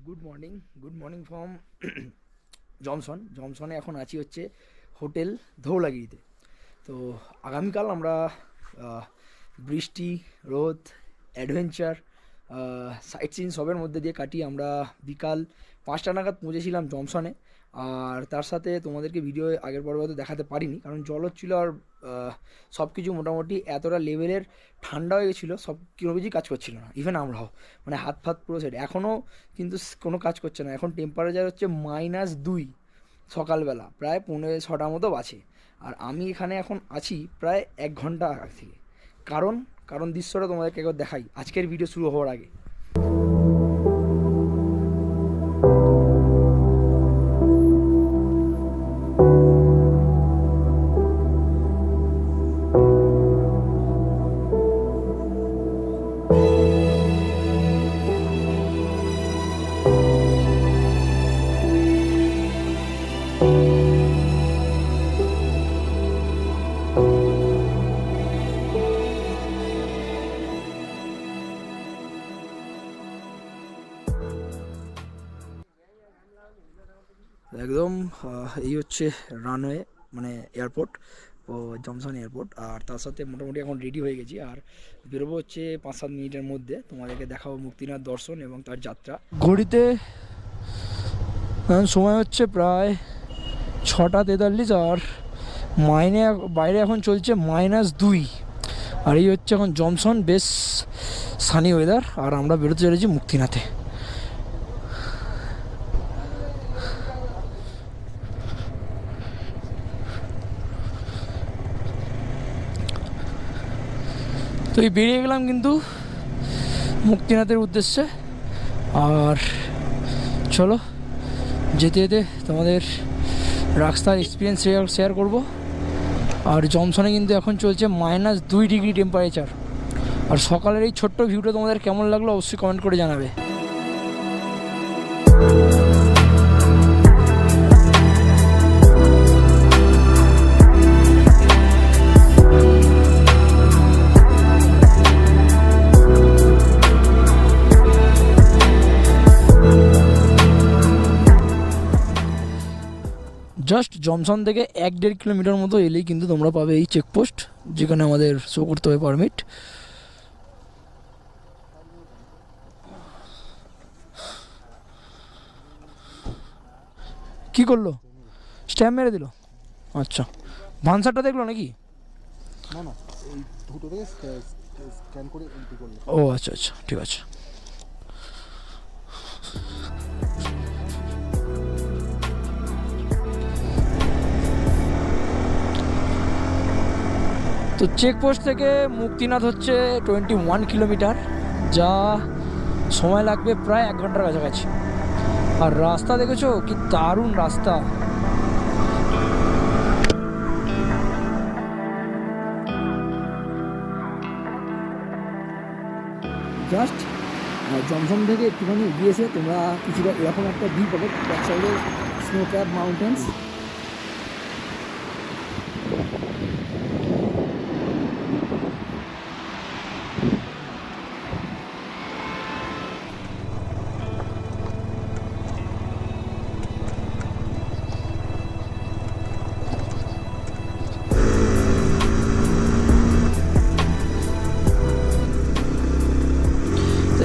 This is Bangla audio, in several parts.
গুড মর্নিং ফ্রম জমসনে এখন আছি হচ্ছে হোটেল ধৌলাগিরিতে। তো আগামীকাল আমরা বৃষ্টি, রোদ, অ্যাডভেঞ্চার, সাইট সিন সবের মধ্যে দিয়ে কাটিয়ে আমরা বিকাল 5টা নাগাদ পৌঁছেছিলাম জমসনে। আর তার সাথে তোমাদেরকে ভিডিও আগের পর্বে হয়তো দেখাতে পারিনি, কারণ জল হচ্ছিলো আর সব কিছু মোটামুটি এতটা লেভেলের ঠান্ডা হয়ে গেছিলো, সব কোনো কিছুই কাজ করছিল না। ইভেন আমরাও মানে হাত ফাত পুরো সেট, এখনও কিন্তু কোনো কাজ করছে না। এখন টেম্পারেচার হচ্ছে -2, সকালবেলা প্রায় 5:45 মতো বাজে। আর আমি এখানে এখন আছি প্রায় 1 ঘন্টা আগ থেকে। কারণ দৃশ্যটা তোমাদেরকে একবার দেখাই আজকের ভিডিও শুরু হওয়ার আগে। একদম এই হচ্ছে রানওয়ে, মানে এয়ারপোর্ট, ও জমসন এয়ারপোর্ট। আর তার সাথে মোটামুটি এখন রেডি হয়ে গেছি আর বেরোবো হচ্ছে 5-7 মিনিটের মধ্যে। তোমাদেরকে দেখাবো মুক্তিনাথ দর্শন এবং তার যাত্রা। ঘড়িতে সময় হচ্ছে প্রায় 6:43 আর বাইরে এখন চলছে -2। আর এই হচ্ছে এখন জমসন, বেশ সানি ওয়েদার। আর আমরা বেরোতে চলেছি মুক্তিনাথে। তো এই বেরিয়ে গেলাম কিন্তু মুক্তিনাথের উদ্দেশ্যে। আর চলো যেতে যেতে তোমাদের রাস্তার এক্সপিরিয়েন্স শেয়ার করব। আর জমসনে কিন্তু এখন চলছে -2 ডিগ্রি টেম্পারেচার। আর সকালের এই ছোট্ট ভিউটা তোমাদের কেমন লাগলো অবশ্যই কমেন্ট করে জানাবে। জাস্ট জমসন থেকে 1-1.5 কিলোমিটার মতো এলেই কিন্তু তোমরা পাবে এই চেকপোস্ট, যেখানে আমাদের শো করতে হবে পারমিট। কি করলো? স্ট্যাম্প মেরে দিল। আচ্ছা, ভানসারটা দেখলো নাকি? না না, এই দুটো থেকে স্ক্যান করে এন্ট্রি করলো। ও আচ্ছা আচ্ছা, ঠিক আছে। তো চেকপোস্ট থেকে মুক্তিনাথ হচ্ছে 21 কিলোমিটার, যা সময় লাগবে প্রায় 1 ঘন্টার কাছাকাছি। আর রাস্তা দেখেছো কি দারুণ রাস্তা। জাস্ট জমসম থেকে একটুখানি এগিয়েছে তোমরা কিছুটা এরকম একটা ভিউ পাবে, ব্যাক সাইডে স্নো ক্যাপ মাউন্টেন্স।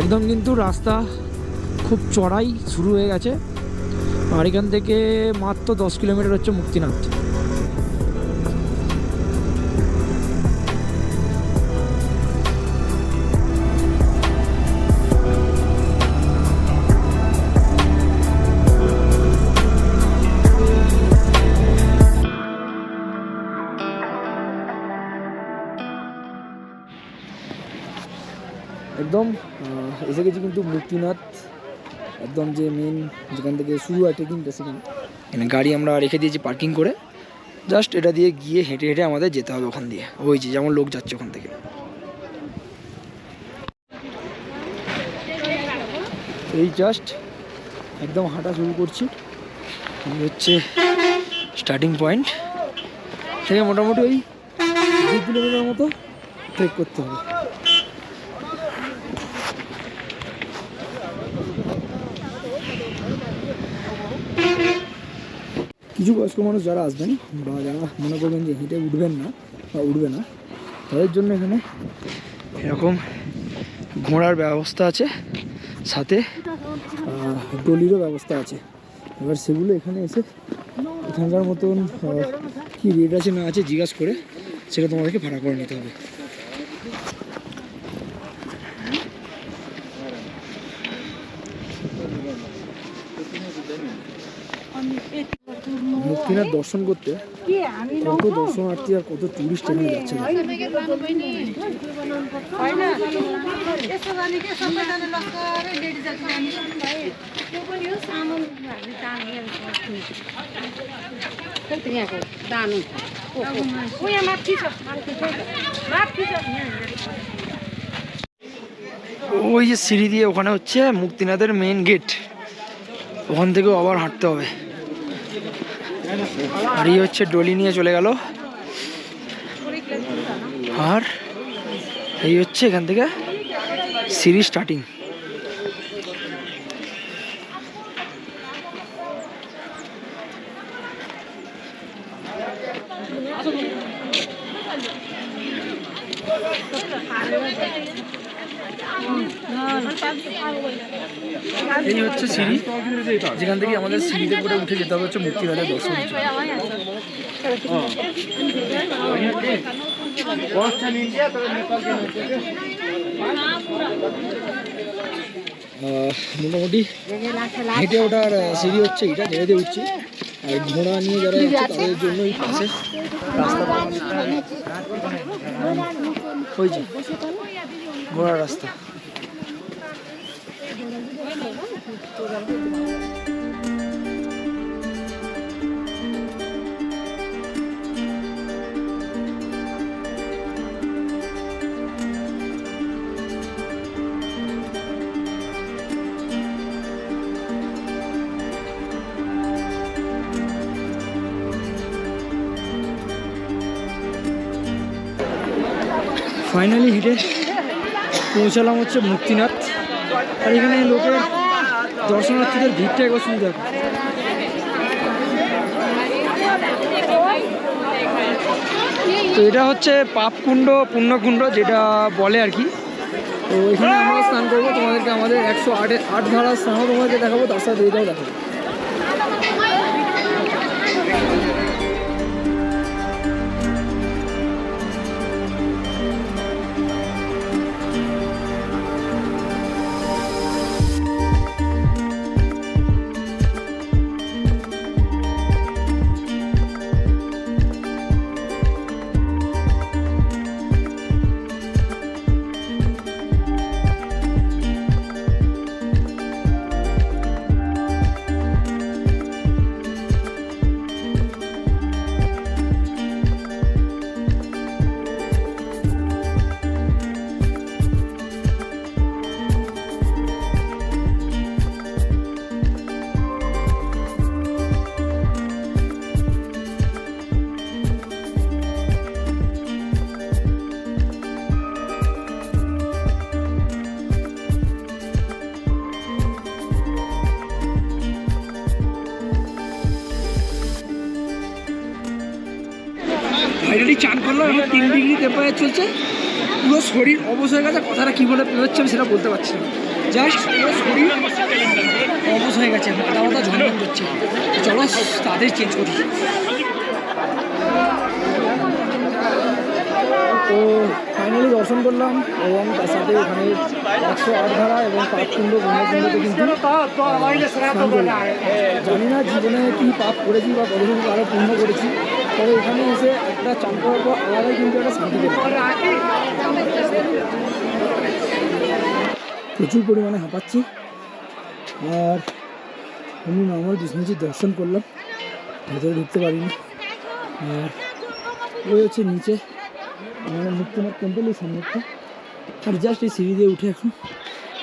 একদম কিন্তু রাস্তা খুব চড়াই শুরু হয়ে গেছে। আর এখান থেকে মাত্র 10 কিলোমিটার হচ্ছে মুক্তিনাথ। একদম এসে গেছি কিন্তু মুক্তিনাথ, একদম যে মেন যেখান থেকে শুরু হয় ট্রেকিংটা, সেখানে এখানে গাড়ি আমরা রেখে দিয়েছি পার্কিং করে। জাস্ট এটা দিয়ে গিয়ে হেঁটে হেঁটে আমাদের যেতে হবে ওখান দিয়ে, ওই যে যেমন লোক যাচ্ছে ওখান থেকে। এই জাস্ট একদম হাঁটা শুরু করছি, হচ্ছে স্টার্টিং পয়েন্ট থেকে মোটামুটি ওই 2 কিলোমিটার মতো ট্রেক করতে হবে। কিছু বয়স্ক মানুষ যারা আসবেন বা যারা মনে করবেন যে হেঁটে উঠবেন না বা উঠবে না, তাদের জন্য এখানে এরকম ঘোড়ার ব্যবস্থা আছে, সাথে ডলিরও ব্যবস্থা আছে। এবার সেগুলো এখানে এসে এখানকার মতন কী রেট আছে না আছে জিজ্ঞাসা করে সেটা তোমাদেরকে ভাড়া করে নিতে হবে। মুক্তিনাথ দর্শন করতে কত দর্শনার্থী আর কত টুরিস্ট এখানে যাচ্ছে। ওই যে সিঁড়ি দিয়ে ওখানে হচ্ছে মুক্তিনাথের মেইন গেট, ওখান থেকেও আবার হাঁটতে হবে। আর এই হচ্ছে ডলি নিয়ে চলে গেল, আর এই হচ্ছে এখান থেকে সিঁড়ি স্টার্টিং। এই হচ্ছে সিঁড়ি, যেখান থেকে আমাদের সিঁড়িতে করে উঠে যেতে হবে হচ্ছে মুক্তিনাথের দর্শন। মোটামুটি হেঁটে ওঠার সিঁড়ি হচ্ছে এটা, যেতে উঠছি। আর ঘোড়া নিয়ে যারা যাচ্ছে তাদের জন্য এই পাশে রাস্তা হয়েছে, ঘোড়ার রাস্তা। ফাইনালি হেঁটে পৌঁছালাম হচ্ছে মুক্তিনাথ। আর এখানে লোকের দর্শনার্থীদের ভিড়টা একবার শুরু দেখো। তো এটা হচ্ছে পাপকুণ্ড পুণ্যকুণ্ড যেটা বলে আর কি। তো এখানে আমরা স্নান করবো, তোমাদেরকে আমাদের 108 ধারা স্নানও তোমাদেরকে দেখাবো, তার সাথে এটাও দেখাবো। ফাইনালি চান করলাম, এখন 3 ডিগ্রি টেম্পারেচার চলছে, পুরো শরীর অবশ হয়ে গেছে। কথাটা কী বলে হচ্ছে আমি সেটা বলতে পারছি না, জাস্ট পুরো শরীর অবশ হয়ে গেছে, মাথা মাথা ঝনঝন করছে। চলো তাদের চেঞ্জ করি। তো ফাইনালি দর্শন করলাম এবং তার সাথে এখানে 108 ধারা এবং পাপকুণ্ড পুণ্যকুণ্ডতে কিন্তু জানি না জীবনে কী পাপ করেছি বা কতটুকু আরও পুণ্য করেছি, তবে এখানে এসে একটা চান করার পর আলাদাই কিন্তু একটা শান্তি পেলাম। প্রচুর পরিমাণে হাঁপাচ্ছি, আর আমি নর্মাল বিষ্ণুজির দর্শন করলাম, ভেতরে ঢুকতে পারিনি। আর ওই হচ্ছে নিচে মানে মুক্তিনাথ টেম্পল, এই সামনেটা। আর জাস্ট এই সিঁড়ি দিয়ে উঠে এখন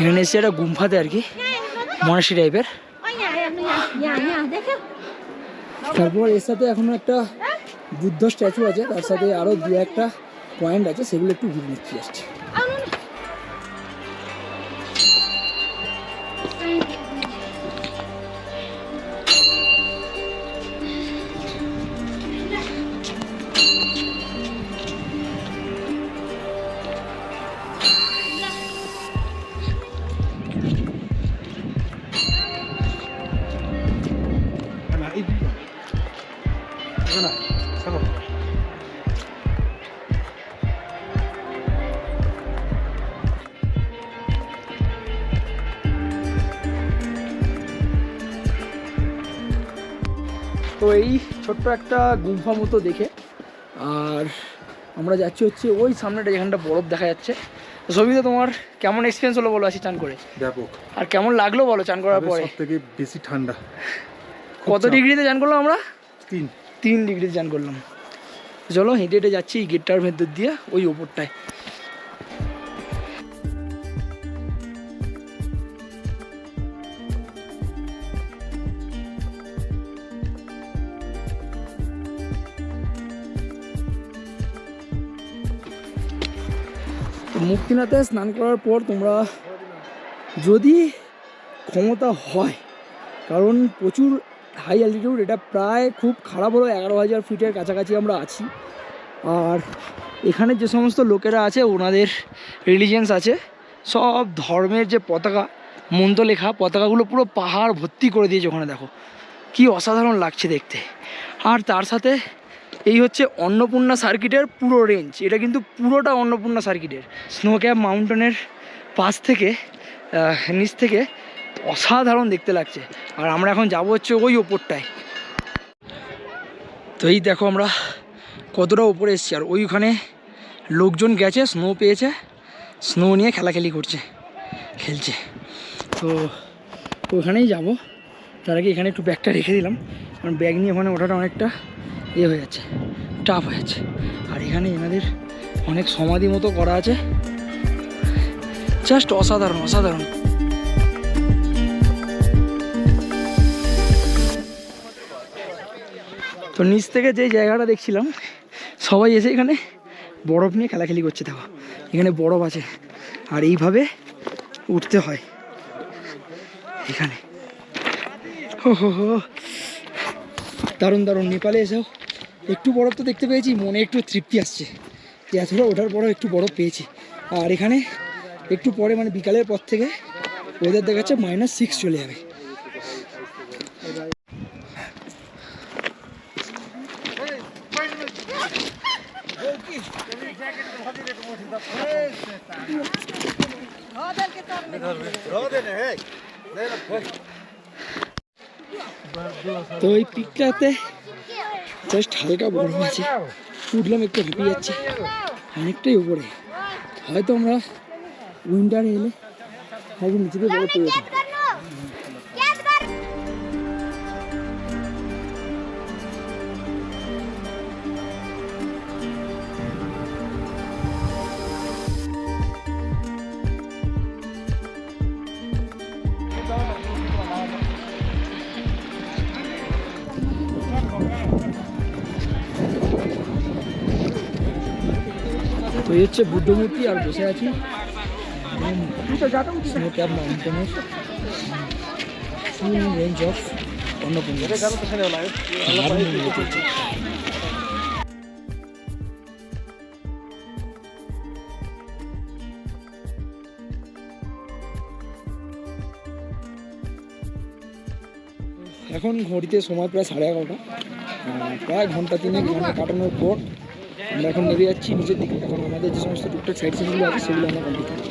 এখানে এসে একটা গুম্ফাতে আর কি, মনাস্ট্রি টাইপের। তারপর এর সাথে এখনো একটা বুদ্ধ স্ট্যাচু আছে, তার সাথে আরও 2-1টা পয়েন্ট আছে, সেগুলো একটু ঘুরে নিচ্ছি আসছে। চলো। তো এই ছোট্ট একটা গুম্ফা মতো দেখে আর আমরা যাচ্ছি হচ্ছে ওই সামনেটা যেখানটা বরফ দেখা যাচ্ছে। তো সবিতা, তোমার কেমন এক্সপিরিয়েন্স হলো বলো আসি চান করে? ব্যাপক। আর কেমন লাগলো বলো চান করার পরে? সব থেকে বেশি ঠান্ডা। কত ডিগ্রিতে চান করলাম আমরা? 3 ডিগ্রিতে চান করলাম। চলো হেঁটে হেঁটে যাচ্ছি এই গেটটার ভেতর দিয়ে ওই ওপরটায়। মুক্তিনাথে স্নান করার পর তোমরা যদি ক্ষমতা হয়, কারণ প্রচুর হাই অ্যালটিটিউড, এটা প্রায় খুব খারাপ হলো 11,000 ফিটের কাছাকাছি আমরা আছি। আর এখানে যে সমস্ত লোকেরা আছে ওনাদের রিলিজিয়ান্স আছে, সব ধর্মের যে পতাকা মন্ত্র লেখা পতাকাগুলো পুরো পাহাড় ভর্তি করে দিয়েছে ওখানে। দেখো কি অসাধারণ লাগছে দেখতে। আর তার সাথে এই হচ্ছে অন্নপূর্ণা সার্কিটের পুরো রেঞ্জ, এটা কিন্তু পুরোটা অন্নপূর্ণা সার্কিটের স্নো ক্যাপ মাউন্টেনের পাশ থেকে নিচ থেকে অসাধারণ দেখতে লাগছে। আর আমরা এখন যাব হচ্ছে ওই ওপরটায়। তো এই দেখো আমরা কতটা উপরে এসেছি, আর ওইখানে লোকজন গেছে, স্নো পেয়েছে, স্নো নিয়ে খেলাখেলি খেলছে। তো ওখানেই যাব। তার আগে এখানে একটু ব্যাগটা রেখে দিলাম, কারণ ব্যাগ নিয়ে ওখানে ওঠাটা অনেকটা হয়ে যাচ্ছে, টাফ হয়ে যাচ্ছে। আর এখানে এনাদের অনেক সমাধি মতো করা আছে, জাস্ট অসাধারণ অসাধারণ। তো নিচ থেকে যে জায়গাটা দেখছিলাম সবাই এসে এখানে বরফ নিয়ে খেলাখেলি করছে। দেখো এখানে বরফ আছে, আর এইভাবে উঠতে হয় এখানে। হো দারুণ দারুণ। নেপালে এসেও একটু বরফ তো দেখতে পেয়েছি, মনে একটু তৃপ্তি আসছে যে এতটা ওঠার পরেও একটু বরফ পেয়েছি। আর এখানে একটু পরে মানে বিকালের পর থেকে ওয়েদার দেখাচ্ছে -6 চলে যাবে। তো এই পিকটাতে জাস্ট হালকা বরফ আছে, উঠলাম একটু হাঁপিয়ে যাচ্ছে, অনেকটাই উপরে। হয়তো আমরা উইন্টারে এলে হয়তো নিচে দিয়ে বরফ পেয়ে যেতাম। তো এই হচ্ছে বুদ্ধ মূর্তি, আর বসে আছি স্নো ক্যাপ মাউন্টেনের ফুল রেঞ্জ অফ অন্নপূর্ণা। এখন ঘড়িতে সময় প্রায় 11:30, প্রায় ঘন্টা 3 কাটানোর পর আমরা এখন নেমে যাচ্ছি নিচের দিকে। এখন আমাদের যে সমস্ত টুকটাক সাইড সিনগুলো আছে সেগুলো আমরা কমপ্লিট করব।